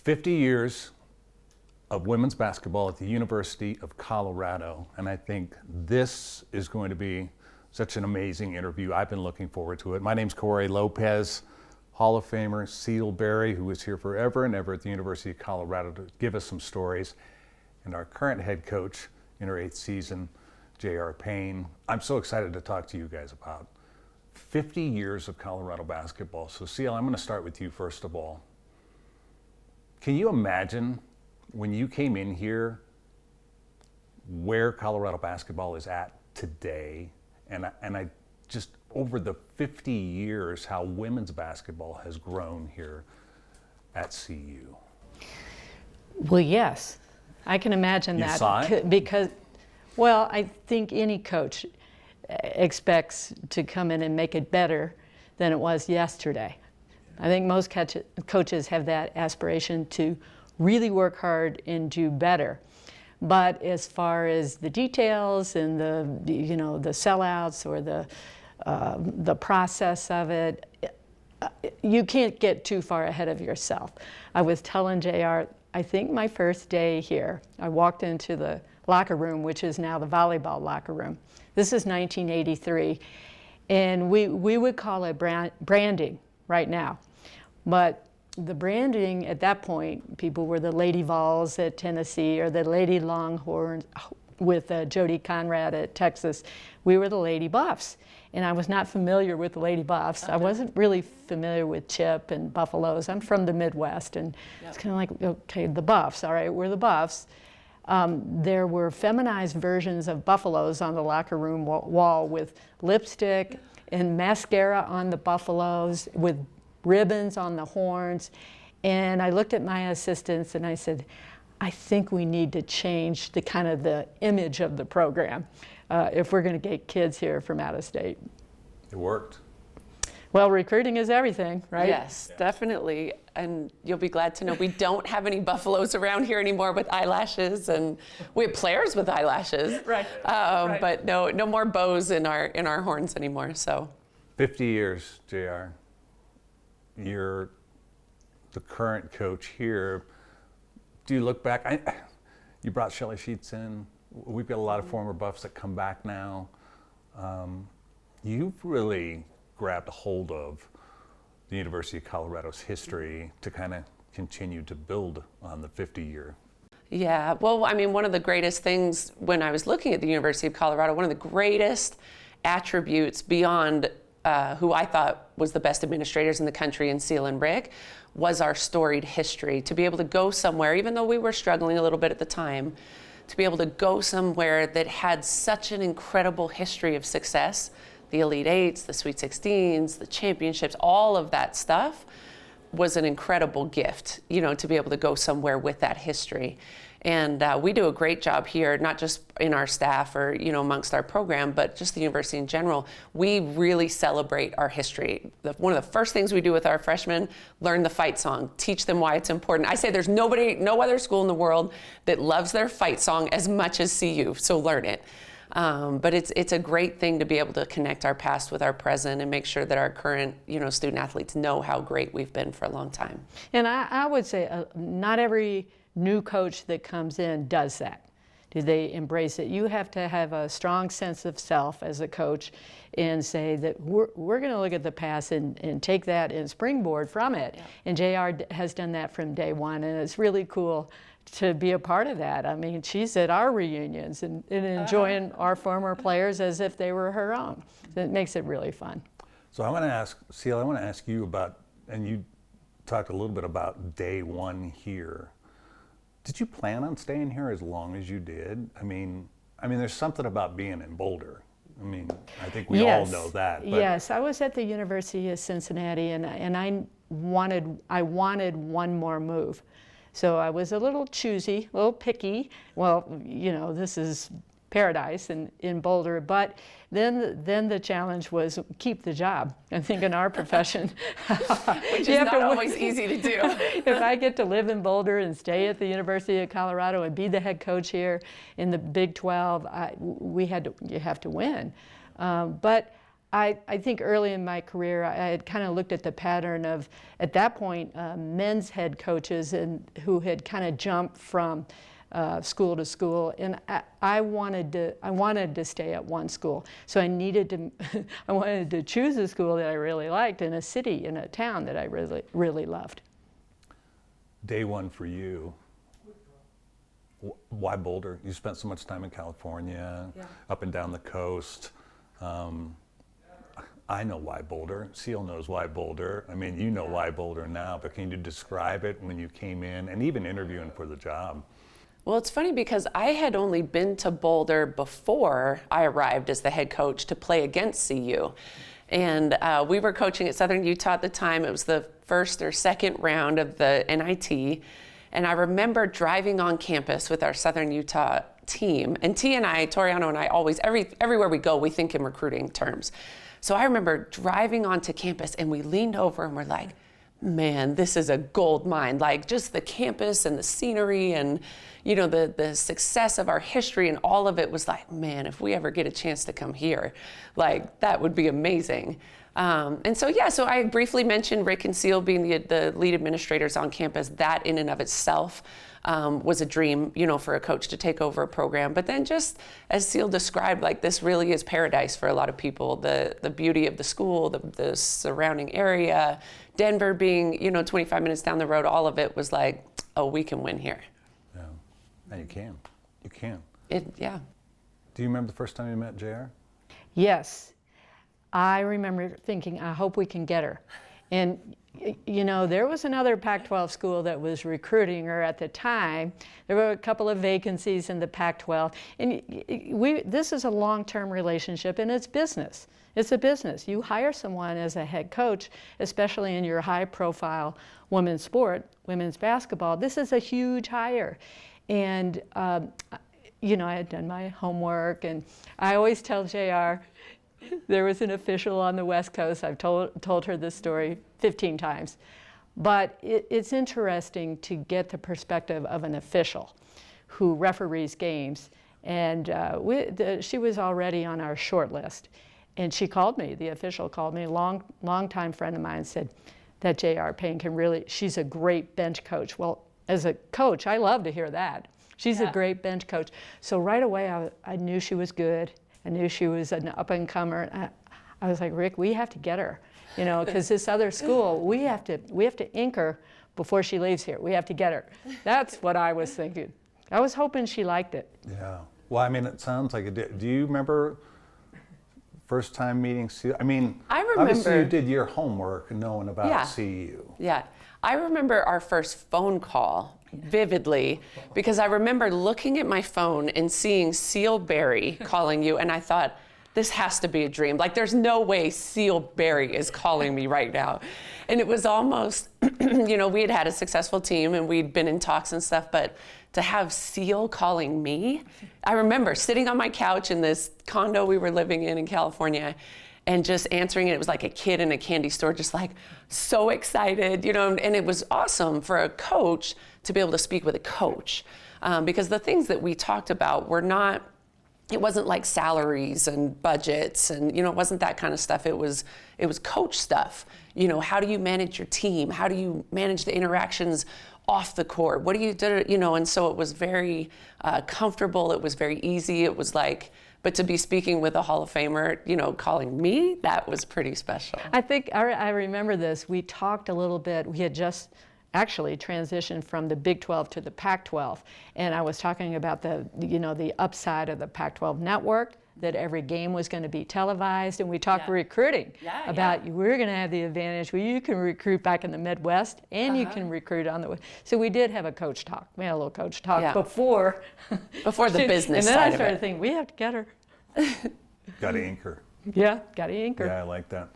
50 years of women's basketball at the University of Colorado, and I think this is going to be such an amazing interview. I've been looking forward to it. My name's Corey Lopez, Hall of Famer Ceal Berry, who was here forever and ever at the University of Colorado to give us some stories, and our current head coach in her 8th season, J.R. Payne. I'm so excited to talk to you guys about 50 years of Colorado basketball. So Ceal, I'm going to start with you first of all. Can you imagine when you came in here where Colorado basketball is at today? And I just, over the 50 years, how women's basketball has grown here at CU. Well, yes, I can imagine You that. saw it? Because, well, I think any coach expects to come in and make it better than it was yesterday. I think most coaches have that aspiration to really work hard and do better. But as far as the details and the sellouts or the process of it, you can't get too far ahead of yourself. I was telling JR, I think my first day here, I walked into the locker room, which is now the volleyball locker room. This is 1983, and we would call it branding right now. But the branding at that point, people were the Lady Vols at Tennessee or the Lady Longhorns with Jody Conrad at Texas. We were the Lady Buffs. And I was not familiar with the Lady Buffs. I wasn't really familiar with Chip and Buffaloes. I'm from the Midwest, and it's kind of like, okay, the Buffs, all right, we're the Buffs. There were feminized versions of Buffaloes on the locker room wall with lipstick and mascara on the Buffaloes, with ribbons on the horns. And I looked at my assistants and I said, I think we need to change the kind of the image of the program if we're going to get kids here from out of state. It worked. Well, recruiting is everything, right? Yes, definitely. And you'll be glad to know we don't have any Buffaloes around here anymore with eyelashes, and we have players with eyelashes. Right. Right. But no more bows in our horns anymore. So 50 years, JR. You're the current coach here. Do you look back? You brought Shelly Sheets in. We've got a lot of former Buffs that come back now. You've really grabbed a hold of the University of Colorado's history to kind of continue to build on the 50-year. yeah, well, I mean, one of the greatest things when I was looking at the University of Colorado, one of the greatest attributes beyond who I thought was the best administrators in the country in Ceal and Rick, was our storied history. To be able to go somewhere, even though we were struggling a little bit at the time, to be able to go somewhere that had such an incredible history of success, the Elite Eights, the Sweet 16s, the championships, all of that stuff was an incredible gift, to be able to go somewhere with that history. And we do a great job here, not just in our staff or, amongst our program, but just the university in general. We really celebrate our history. One of the first things we do with our freshmen, learn the fight song, teach them why it's important. I say there's no other school in the world that loves their fight song as much as CU, so learn it. But it's a great thing to be able to connect our past with our present and make sure that our current, student athletes know how great we've been for a long time. And I would say not every new coach that comes in does that. Do they embrace it? You have to have a strong sense of self as a coach and say that we're going to look at the past and take that and springboard from it. Yeah. And JR has done that from day one, and it's really cool to be a part of that. I mean, she's at our reunions and enjoying our former players as if they were her own. It makes it really fun. So I want to ask, Ceal, I want to ask you about, and you talked a little bit about day one here. Did you plan on staying here as long as you did? I mean, there's something about being in Boulder. I mean, I think we all know that. But yes, I was at the University of Cincinnati, and I wanted one more move. So I was a little choosy, a little picky. Well, this is paradise in Boulder, but then the challenge was keep the job. I think in our profession, which is not always easy to do. If I get to live in Boulder and stay at the University of Colorado and be the head coach here in the Big 12, you have to win. But I think early in my career, I had kind of looked at the pattern of, at that point, men's head coaches and who had kind of jumped from school to school, and I wanted to stay at one school. So I needed to, I wanted to choose a school that I really liked in a city, in a town that I really loved. Day one for you. Why Boulder? You spent so much time in California, up and down the coast. I know why Boulder. Ceal knows why Boulder. I mean, you know why Boulder now, but can you describe it when you came in and even interviewing for the job? Well, it's funny because I had only been to Boulder before I arrived as the head coach to play against CU. And we were coaching at Southern Utah at the time. It was the first or second round of the NIT. And I remember driving on campus with our Southern Utah team. And Toriano and I always, everywhere we go, we think in recruiting terms. So I remember driving onto campus and we leaned over and we're like, man, this is a gold mine. Like just the campus and the scenery and, you know, the success of our history and all of it was like, man, if we ever get a chance to come here, like that would be amazing. And so, yeah, so I briefly mentioned Rick and Ceal being the lead administrators on campus. That in and of itself was a dream, you know, for a coach to take over a program. But then just as Ceal described, like this really is paradise for a lot of people. The beauty of the school, the surrounding area, Denver being, you know, 25 minutes down the road, all of it was like, oh, we can win here. Yeah, and you can. You can. Yeah. Do you remember the first time you met JR? Yes. I remember thinking, I hope we can get her. And, you know, there was another Pac-12 school that was recruiting her at the time. There were a couple of vacancies in the Pac-12. And this is a long-term relationship, and it's business. It's a business. You hire someone as a head coach, especially in your high-profile women's sport, women's basketball. This is a huge hire. And, you know, I had done my homework, and I always tell JR, there was an official on the West Coast. I've told her this story 15 times. But it's interesting to get the perspective of an official who referees games. And she was already on our short list. And she called me, the official called me, a long-time friend of mine, said that JR Payne can really, she's a great bench coach. Well, as a coach, I love to hear that. She's a great bench coach. So right away, I knew she was good. I knew she was an up-and-comer. I was like, Rick, we have to get her, you know, because this other school, we have to ink her before she leaves here. We have to get her. That's what I was thinking. I was hoping she liked it. Yeah. Well, I mean, it sounds like it did. Do you remember first time meeting CU? I mean, I remember. Obviously you did your homework knowing about CU. Yeah. I remember our first phone call vividly because I remember looking at my phone and seeing Ceal Berry calling you, and I thought, this has to be a dream. Like, there's no way Ceal Berry is calling me right now. And it was almost, you know, we had had a successful team and we'd been in talks and stuff, but to have Ceal calling me, I remember sitting on my couch in this condo we were living in California and just answering it. It was like a kid in a candy store, just like so excited, you know, and it was awesome for a coach to be able to speak with a coach because the things that we talked about were not, it wasn't like salaries and budgets and, you know, it wasn't that kind of stuff. It was coach stuff. You know, how do you manage your team? How do you manage the interactions off the court? What do you do, you know, and so it was very comfortable. It was very easy. It was like, but to be speaking with a Hall of Famer, you know, calling me, that was pretty special. I think I remember this. We talked a little bit. We had just actually transitioned from the Big 12 to the Pac-12, and I was talking about the, you know, the upside of the Pac-12 network, that every game was going to be televised, and we talked recruiting about we're going to have the advantage where you can recruit back in the Midwest and you can recruit on the. So we did have a coach talk. We had a little coach talk before the business. And then side I started of it. thinking we have to get her. Got to ink her. Yeah, got to ink her. Yeah, I like that.